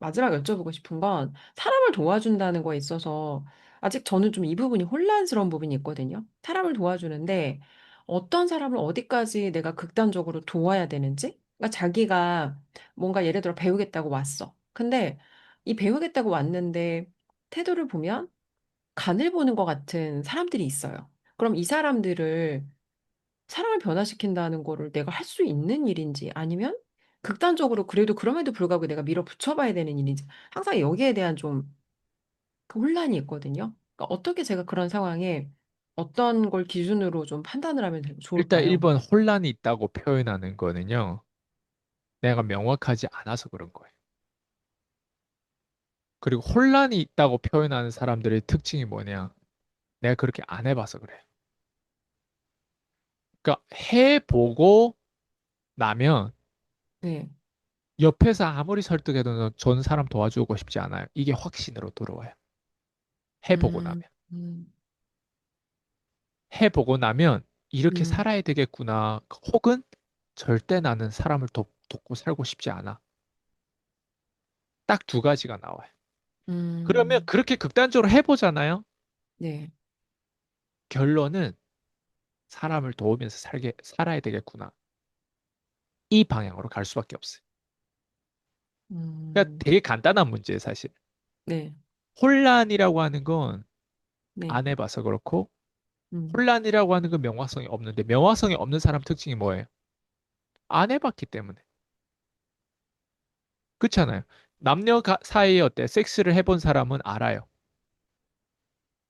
마지막 여쭤보고 싶은 건 사람을 도와준다는 거에 있어서 아직 저는 좀 이 부분이 혼란스러운 부분이 있거든요. 사람을 도와주는데 어떤 사람을 어디까지 내가 극단적으로 도와야 되는지? 그러니까 자기가 뭔가 예를 들어 배우겠다고 왔어. 근데 이 배우겠다고 왔는데 태도를 보면 간을 보는 것 같은 사람들이 있어요. 그럼 이 사람들을 사람을 변화시킨다는 거를 내가 할 수 있는 일인지 아니면 극단적으로 그래도 그럼에도 불구하고 내가 밀어붙여봐야 되는 일인지 항상 여기에 대한 좀 그 혼란이 있거든요. 그러니까 어떻게 제가 그런 상황에 어떤 걸 기준으로 좀 판단을 하면 일단 좋을까요? 1번 혼란이 있다고 표현하는 거는요. 내가 명확하지 않아서 그런 거예요. 그리고 혼란이 있다고 표현하는 사람들의 특징이 뭐냐? 내가 그렇게 안 해봐서 그래. 그러니까 해보고 나면 네. 옆에서 아무리 설득해도 전 사람 도와주고 싶지 않아요. 이게 확신으로 들어와요. 해보고 나면. 음, 음, 해보고 나면 이렇게 음, 살아야 되겠구나. 혹은 절대 나는 사람을 돕고 살고 싶지 않아. 딱 두 가지가 나와요. 그러면 음, 그렇게 극단적으로 해보잖아요. 네. 결론은 사람을 도우면서 살아야 되겠구나. 이 방향으로 갈 수밖에 없어요. 그러니까 음, 되게 간단한 문제예요, 사실. 네. 혼란이라고 하는 건 네. 안 해봐서 그렇고, 음, 혼란이라고 하는 건 명확성이 없는데, 명확성이 없는 사람 특징이 뭐예요? 안 해봤기 때문에. 그렇잖아요. 사이에 어때? 섹스를 해본 사람은 알아요.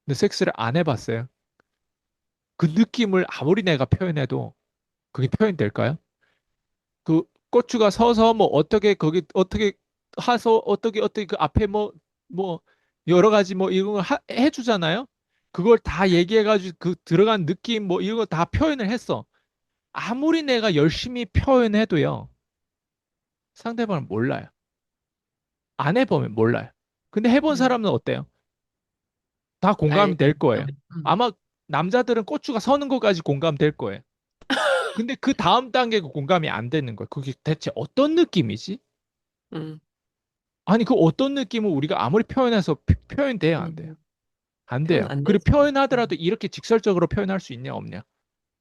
근데 섹스를 안 해봤어요. 그 느낌을 아무리 내가 표현해도 그게 표현될까요? 그 고추가 서서 뭐 어떻게 거기 어떻게 하서 어떻게 그 앞에 뭐 여러 가지 뭐 이런 걸 해주잖아요. 그걸 다 얘기해가지고 그 들어간 느낌 뭐 이런 거 다 표현을 했어. 아무리 내가 열심히 표현해도요. 상대방은 몰라요. 안 해보면 몰라요. 근데 해본 음, 사람은 어때요? 다 공감이 될 알겠죠. 거예요. 아마 남자들은 고추가 서는 것까지 공감될 거예요. 근데 그 다음 단계가 공감이 안 되는 거예요. 그게 대체 어떤 느낌이지? 음, 아니, 그 어떤 느낌을 우리가 아무리 표현해서 표현돼야 안 돼요. 음, 안 표현 돼요. 안 그리고 되죠. 표현하더라도 이렇게 직설적으로 표현할 수 있냐, 없냐.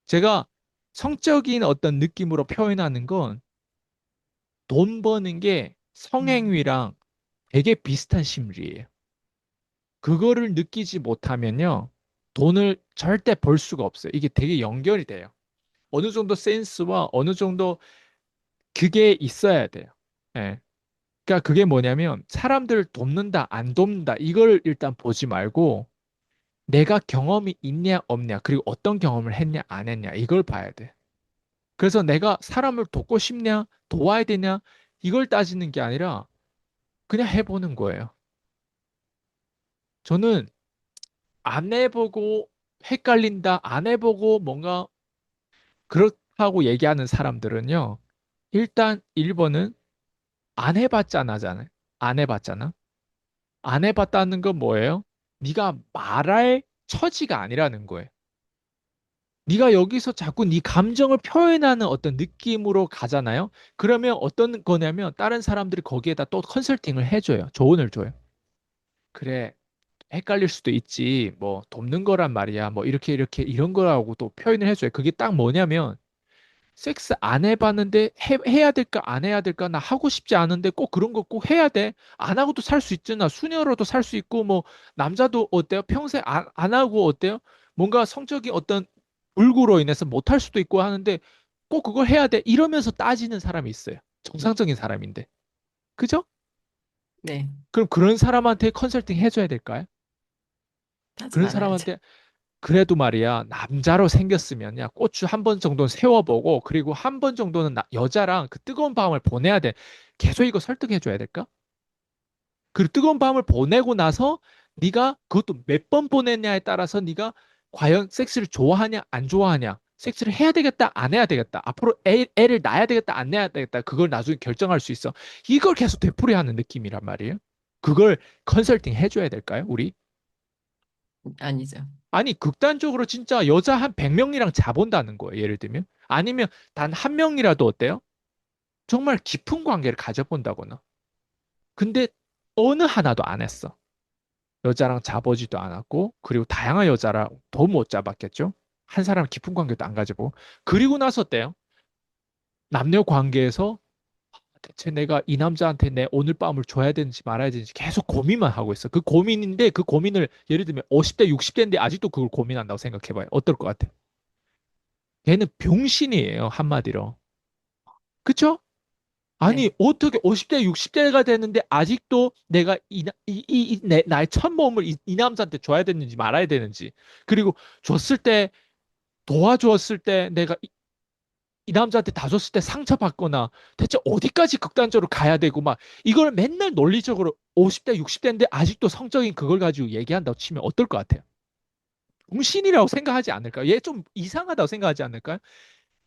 제가 성적인 어떤 느낌으로 표현하는 건 돈 버는 게 음, 성행위랑 되게 비슷한 심리예요. 그거를 느끼지 못하면요. 돈을 절대 벌 수가 없어요. 이게 되게 연결이 돼요. 어느 정도 센스와 어느 정도 그게 있어야 돼요. 예. 그러니까 그게 뭐냐면 사람들을 돕는다, 안 돕는다 이걸 일단 보지 말고 내가 경험이 있냐, 없냐, 그리고 어떤 경험을 했냐, 안 했냐 이걸 봐야 돼. 그래서 내가 사람을 돕고 싶냐, 도와야 되냐 이걸 따지는 게 아니라 그냥 해보는 거예요. 저는 안 해보고 헷갈린다, 안 해보고 뭔가 그렇다고 얘기하는 사람들은요. 일단 1번은 안 해봤잖아잖아요. 안 해봤잖아. 안 해봤다는 건 뭐예요? 네가 말할 처지가 아니라는 거예요. 네가 여기서 자꾸 네 감정을 표현하는 어떤 느낌으로 가잖아요. 그러면 어떤 거냐면 다른 사람들이 거기에다 또 컨설팅을 해줘요. 조언을 줘요. 그래, 헷갈릴 수도 있지. 뭐 돕는 거란 말이야. 뭐 이렇게 이런 거라고 또 표현을 해줘요. 그게 딱 뭐냐면 섹스 안 해봤는데 해야 될까 안 해야 될까 나 하고 싶지 않은데 꼭 그런 거 꼭 해야 돼. 안 하고도 살 수 있잖아. 수녀로도 살 수 있고 뭐 남자도 어때요? 평생 안 하고 어때요? 뭔가 성적인 어떤 불구로 인해서 못 할 수도 있고 하는데 꼭 그걸 해야 돼. 이러면서 따지는 사람이 있어요. 정상적인 사람인데. 그죠? 네. 그럼 그런 사람한테 컨설팅 해줘야 될까요? 하지 그런 말아야죠. 사람한테 그래도 말이야, 남자로 생겼으면, 야, 고추 한 번 정도는 세워보고, 그리고 한 번 정도는 여자랑 그 뜨거운 밤을 보내야 돼. 계속 이거 설득해줘야 될까? 그리고 뜨거운 밤을 보내고 나서 네가 그것도 몇 번 보냈냐에 따라서 네가 과연 섹스를 좋아하냐, 안 좋아하냐, 섹스를 해야 되겠다, 안 해야 되겠다, 앞으로 애를 낳아야 되겠다, 안 낳아야 되겠다, 그걸 나중에 결정할 수 있어. 이걸 계속 되풀이하는 느낌이란 말이에요. 그걸 컨설팅 해줘야 될까요, 우리? 아니죠. 아니, 극단적으로 진짜 여자 한 100명이랑 자본다는 거예요. 예를 들면. 아니면 단 한 명이라도 어때요? 정말 깊은 관계를 가져본다거나. 근데 어느 하나도 안 했어. 여자랑 자보지도 않았고, 그리고 다양한 여자랑 더 못 잡았겠죠? 한 사람 깊은 관계도 안 가지고. 그리고 나서 어때요? 남녀 관계에서 대체 내가 이 남자한테 내 오늘 밤을 줘야 되는지 말아야 되는지 계속 고민만 하고 있어. 그 고민인데 그 고민을 예를 들면 50대, 60대인데 아직도 그걸 고민한다고 생각해봐요. 어떨 것 같아요? 걔는 병신이에요, 한마디로. 그쵸? 아니, 네, 어떻게 50대, 60대가 됐는데 아직도 내가 나의 첫 몸을 이 남자한테 줘야 되는지 말아야 되는지. 그리고 줬을 때, 도와주었을 때 내가 이 남자한테 다 줬을 때 상처받거나 대체 어디까지 극단적으로 가야 되고 막 이걸 맨날 논리적으로 50대, 60대인데 아직도 성적인 그걸 가지고 얘기한다고 치면 어떨 것 같아요? 공신이라고 생각하지 않을까요? 얘 좀 이상하다고 생각하지 않을까요?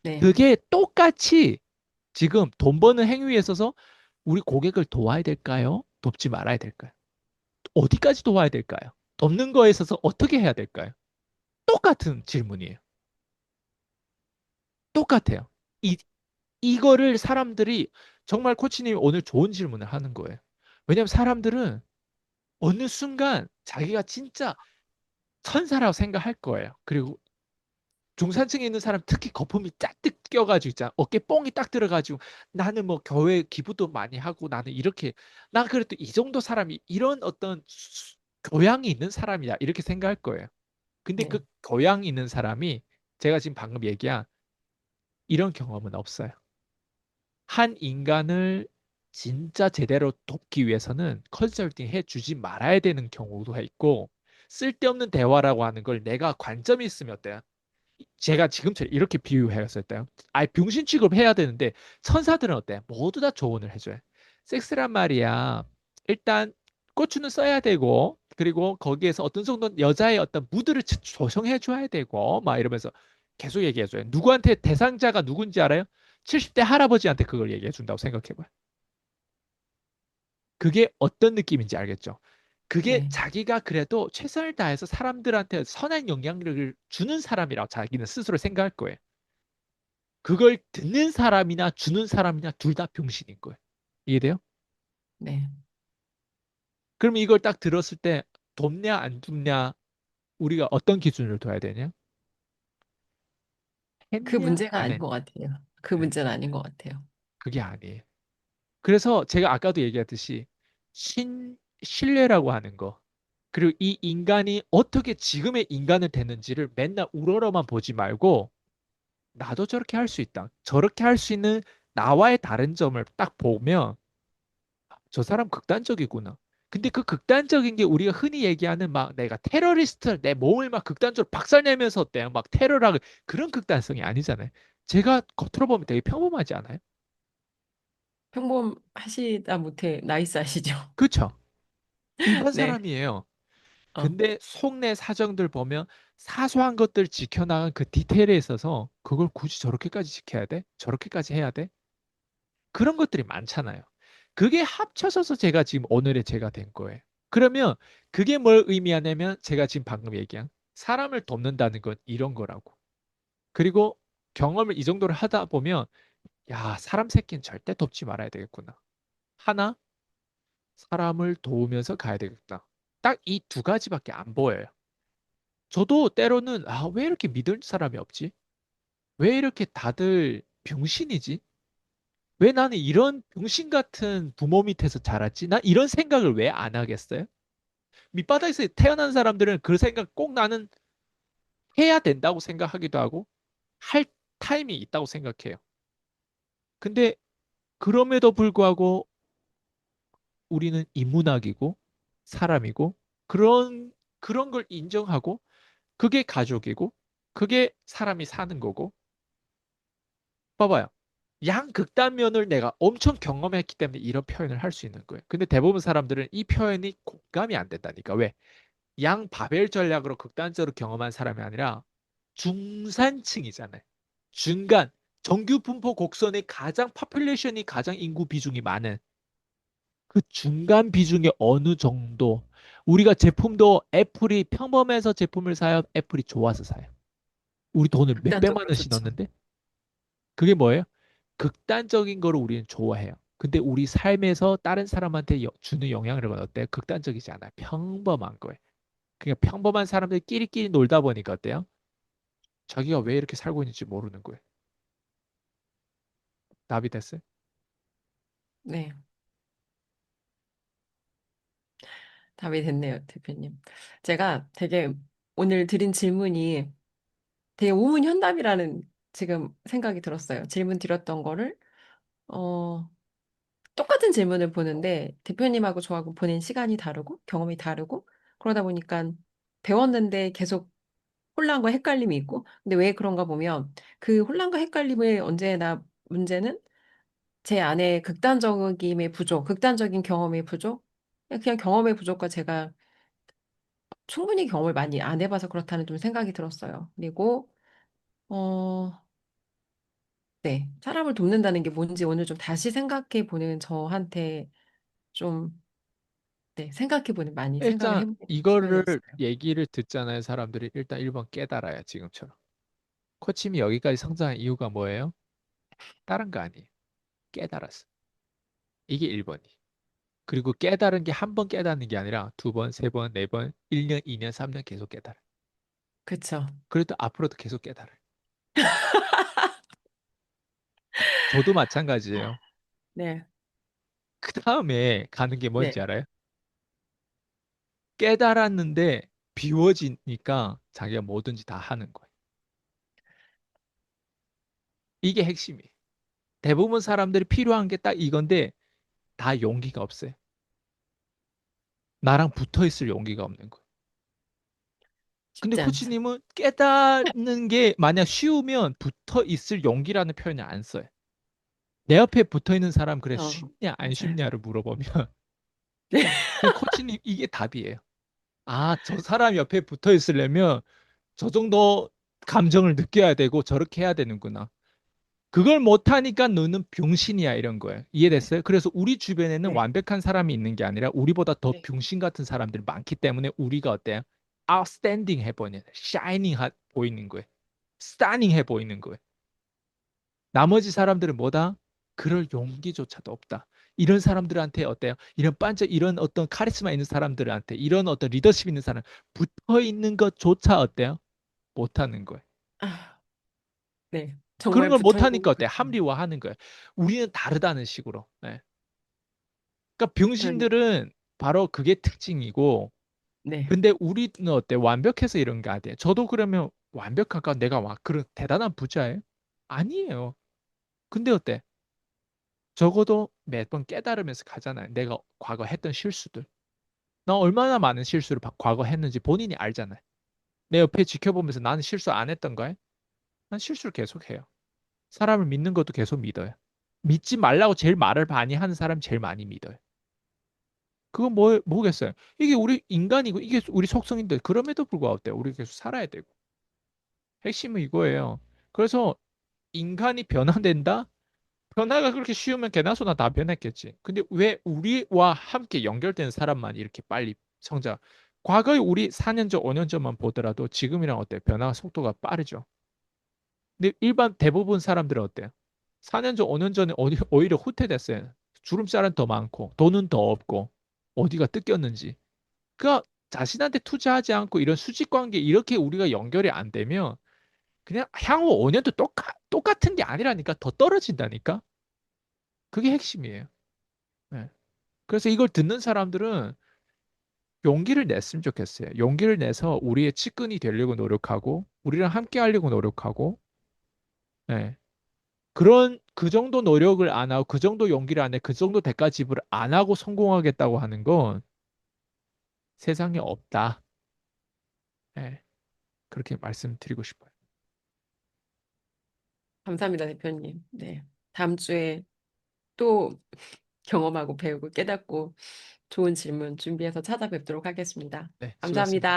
네, 그게 똑같이 지금 돈 버는 행위에 있어서 우리 고객을 도와야 될까요? 돕지 말아야 될까요? 어디까지 도와야 될까요? 돕는 거에 있어서 어떻게 해야 될까요? 똑같은 질문이에요. 똑같아요. 이, 이거를 사람들이 정말 코치님이 오늘 좋은 질문을 하는 거예요. 왜냐하면 사람들은 어느 순간 자기가 진짜 천사라고 생각할 거예요. 그리고 중산층에 있는 사람 특히 거품이 짝뜩 껴가지고 있잖아. 어깨 뽕이 딱 들어가지고 나는 뭐 교회 기부도 많이 하고 나는 이렇게 나 그래도 이 정도 사람이 이런 어떤 교양이 있는 사람이야 이렇게 생각할 거예요. 근데 그 네, 교양 있는 사람이 제가 지금 방금 얘기한 이런 경험은 없어요. 한 인간을 진짜 제대로 돕기 위해서는 컨설팅 해 주지 말아야 되는 경우도 있고 쓸데없는 대화라고 하는 걸 내가 관점이 있으면 어때요? 제가 지금처럼 이렇게 비유했었대요. 아예 병신 취급해야 되는데 천사들은 어때? 모두 다 조언을 해줘요. 섹스란 말이야. 일단 고추는 써야 되고 그리고 거기에서 어떤 정도 여자의 어떤 무드를 조성해 줘야 되고 막 이러면서 계속 얘기해 줘요. 누구한테 대상자가 누군지 알아요? 70대 할아버지한테 그걸 얘기해 준다고 생각해 봐요. 그게 어떤 느낌인지 알겠죠? 그게 네. 자기가 그래도 최선을 다해서 사람들한테 선한 영향력을 주는 사람이라고 자기는 스스로 생각할 거예요. 그걸 듣는 사람이나 주는 사람이나 둘 다 병신인 거예요. 이해돼요? 네. 그럼 이걸 딱 들었을 때 돕냐 안 돕냐 우리가 어떤 기준을 둬야 되냐? 그 했냐 문제가 안 아닌 했냐? 것 같아요. 그 네, 문제는 아닌 것 같아요. 그게 아니에요. 그래서 제가 아까도 얘기했듯이 신뢰라고 하는 거 그리고 이 인간이 어떻게 지금의 인간을 됐는지를 맨날 우러러만 보지 말고 나도 저렇게 할 수 있다. 저렇게 할 수 있는 나와의 다른 점을 딱 보면 저 사람 극단적이구나. 근데 그 극단적인 게 우리가 흔히 얘기하는 막 내가 테러리스트 내 몸을 막 극단적으로 박살내면서 어때요? 막 테러라 그런 극단성이 아니잖아요. 제가 겉으로 보면 되게 평범하지 않아요? 평범하시다 못해 나이스하시죠? 그렇죠? 일반 네. 사람이에요. 어. 근데 속내 사정들 보면 사소한 것들 지켜나간 그 디테일에 있어서 그걸 굳이 저렇게까지 지켜야 돼? 저렇게까지 해야 돼? 그런 것들이 많잖아요. 그게 합쳐져서 제가 지금 오늘의 제가 된 거예요. 그러면 그게 뭘 의미하냐면 제가 지금 방금 얘기한 사람을 돕는다는 건 이런 거라고. 그리고 경험을 이 정도로 하다 보면 야, 사람 새끼는 절대 돕지 말아야 되겠구나. 하나, 사람을 도우면서 가야 되겠다. 딱 이 두 가지밖에 안 보여요. 저도 때로는 아, 왜 이렇게 믿을 사람이 없지? 왜 이렇게 다들 병신이지? 왜 나는 이런 병신 같은 부모 밑에서 자랐지? 난 이런 생각을 왜 안 하겠어요? 밑바닥에서 태어난 사람들은 그 생각 꼭 나는 해야 된다고 생각하기도 하고 할 타임이 있다고 생각해요. 근데 그럼에도 불구하고 우리는 인문학이고 사람이고 그런 걸 인정하고 그게 가족이고 그게 사람이 사는 거고 봐봐요. 양극단면을 내가 엄청 경험했기 때문에 이런 표현을 할 수 있는 거예요. 근데 대부분 사람들은 이 표현이 공감이 안 된다니까. 왜? 양바벨 전략으로 극단적으로 경험한 사람이 아니라 중산층이잖아요. 중간, 정규 분포 곡선의 가장 파퓰레이션이 가장 인구 비중이 많은 그 중간 비중이 어느 정도 우리가 제품도 애플이 평범해서 제품을 사요? 애플이 좋아서 사요? 우리 돈을 몇백만 극단적으로 원 좋죠. 씩넣는데 그게 뭐예요? 극단적인 거를 우리는 좋아해요. 근데 우리 삶에서 다른 사람한테 주는 영향력은 어때요? 극단적이지 않아요. 평범한 거예요. 그러니까 평범한 사람들 끼리끼리 놀다 보니까 어때요? 자기가 왜 이렇게 살고 있는지 모르는 거예요. 답이 됐어요? 네. 답이 됐네요, 대표님. 제가 되게 오늘 드린 질문이 되게 우문현답이라는 지금 생각이 들었어요. 질문 드렸던 거를, 어, 똑같은 질문을 보는데 대표님하고 저하고 보낸 시간이 다르고 경험이 다르고 그러다 보니까 배웠는데 계속 혼란과 헷갈림이 있고 근데 왜 그런가 보면 그 혼란과 헷갈림을 언제나 문제는 제 안에 극단적임의 부족, 극단적인 경험의 부족, 그냥 경험의 부족과 제가 충분히 경험을 많이 안 해봐서 그렇다는 좀 생각이 들었어요. 그리고 어, 네, 사람을 돕는다는 게 뭔지 오늘 좀 다시 생각해 보는 저한테 좀 네, 생각해보는, 많이 생각을 일단 해보는 이거를 시간이었어요. 얘기를 듣잖아요. 사람들이 일단 1번 깨달아야 지금처럼. 코치님이 여기까지 성장한 이유가 뭐예요? 다른 거 아니에요. 깨달았어. 이게 1번이. 그리고 깨달은 게 한 번 깨닫는 게 아니라 두 번, 세 번, 네 번, 1년, 2년, 3년 계속 깨달아. 그쵸? 그래도 앞으로도 계속 깨달아요. 저도 마찬가지예요. 네, 그 다음에 가는 게 뭔지 네. 알아요? 깨달았는데 비워지니까 자기가 뭐든지 다 하는 거예요. 이게 핵심이에요. 대부분 사람들이 필요한 게 딱 이건데 다 용기가 없어요. 나랑 붙어 있을 용기가 없는 거예요. 근데 쉽지 않죠. 코치님은 깨닫는 게 만약 쉬우면 붙어 있을 용기라는 표현을 안 써요. 내 옆에 붙어 있는 사람 그래 쉽냐 안 맞아요. 쉽냐를 물어보면 네. 그 코치님 이게 답이에요. 아, 저 사람 옆에 붙어 있으려면 저 정도 감정을 느껴야 되고 저렇게 해야 되는구나. 그걸 못하니까 너는 병신이야 이런 거예요. 네, 이해됐어요? 그래서 우리 주변에는 네, 완벽한 사람이 있는 게 아니라 우리보다 더 네. 병신 같은 사람들이 많기 때문에 우리가 어때요? outstanding 해 보이는, shining 보이는 거예요. stunning 해 보이는 거예요. 나머지 사람들은 뭐다? 그럴 용기조차도 없다. 이런 사람들한테 어때요? 이런 반짝 이런 어떤 카리스마 있는 사람들한테 이런 어떤 리더십 있는 사람 붙어 있는 것조차 어때요? 못하는 거예요. 아, 네. 그런 정말 걸 붙어 있는 못하니까 것 어때요? 같아요. 합리화하는 거예요. 우리는 다르다는 식으로. 네. 그러니까 그러니, 병신들은 바로 그게 특징이고, 네. 근데 우리는 어때? 완벽해서 이런 게 아니에요. 저도 그러면 완벽할까? 내가 와 그런 대단한 부자예요? 아니에요. 근데 어때? 적어도 매번 깨달으면서 가잖아요. 내가 과거 했던 실수들. 나 얼마나 많은 실수를 과거 했는지 본인이 알잖아요. 내 옆에 지켜보면서 나는 실수 안 했던 거야? 난 실수를 계속 해요. 사람을 믿는 것도 계속 믿어요. 믿지 말라고 제일 말을 많이 하는 사람 제일 많이 믿어요. 그건 뭐겠어요? 이게 우리 인간이고 이게 우리 속성인데 그럼에도 불구하고 어때요? 우리 계속 살아야 되고. 핵심은 이거예요. 그래서 인간이 변화된다? 변화가 그렇게 쉬우면 개나 소나 다 변했겠지. 근데 왜 우리와 함께 연결된 사람만 이렇게 빨리 성장? 과거에 우리 4년 전, 5년 전만 보더라도 지금이랑 어때요? 변화 속도가 빠르죠. 근데 일반 대부분 사람들은 어때요? 4년 전, 5년 전에 오히려 후퇴됐어요. 주름살은 더 많고 돈은 더 없고 어디가 뜯겼는지. 그러니까 자신한테 투자하지 않고 이런 수직 관계 이렇게 우리가 연결이 안 되면 그냥 향후 5년도 똑같은 게 아니라니까 더 떨어진다니까. 그게 핵심이에요. 네. 그래서 이걸 듣는 사람들은 용기를 냈으면 좋겠어요. 용기를 내서 우리의 측근이 되려고 노력하고 우리랑 함께 하려고 노력하고 네. 그런 그 정도 노력을 안 하고 그 정도 용기를 안 해, 그 정도 대가 지불을 안 하고 성공하겠다고 하는 건 세상에 없다. 네. 그렇게 말씀드리고 싶어요. 감사합니다, 대표님. 네. 다음 주에 또 경험하고 배우고 깨닫고 좋은 질문 준비해서 찾아뵙도록 하겠습니다. 네, 감사합니다. 수고하셨습니다.